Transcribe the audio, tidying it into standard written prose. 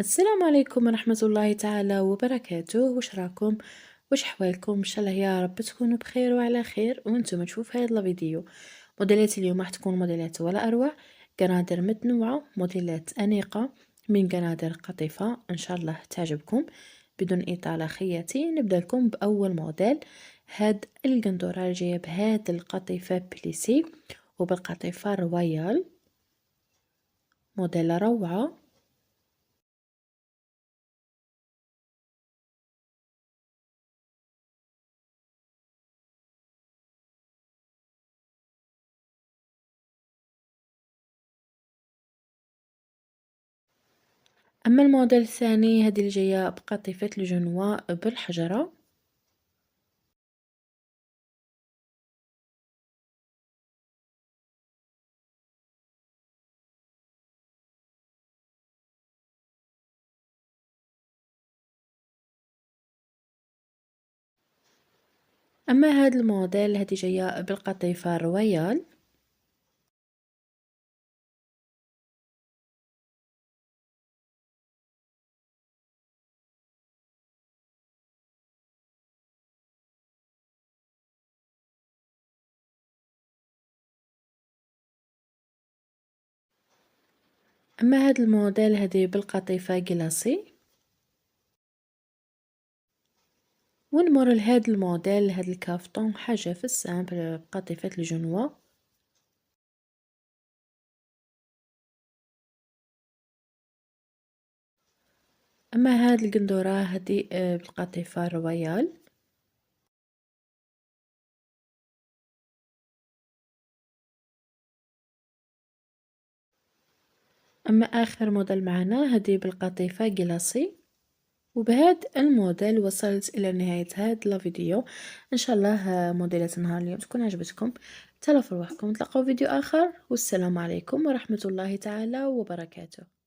السلام عليكم ورحمة الله تعالى وبركاته. واش راكم؟ واش حوالكم؟ ان شاء الله يا رب تكونوا بخير وعلى خير وانتم تشوف هذا الفيديو. موديلات اليوم راح تكون موديلات ولا اروع، قنادر متنوعة، موديلات انيقة من قنادر قطيفة ان شاء الله تعجبكم. بدون اطالة خياتي نبدا لكم باول موديل. هاد القندورة جايه بهاد القطيفة بليسي وبالقطيفة رويال، موديل روعة. أما الموديل الثاني هذه اللي جاية بقطيفة الجنوة بالحجرة. أما هذا الموديل هذه جاية بالقطيفة رويال. أما هذا الموديل هذه بالقطيفة جلاسي. ونمر لهذا الموديل، هذا الكافتون حاجة في السامبل بقطيفة الجنوة. أما هذه القندورة هذه بالقطيفة رويال. أما آخر موديل معنا هذه بالقطيفة جلاسي. وبهذا الموديل وصلت إلى نهاية هذا الفيديو. إن شاء الله موديلات نهار اليوم تكون عجبتكم. تهلاو في رواحكم، نتلاقاو فيديو آخر، والسلام عليكم ورحمة الله تعالى وبركاته.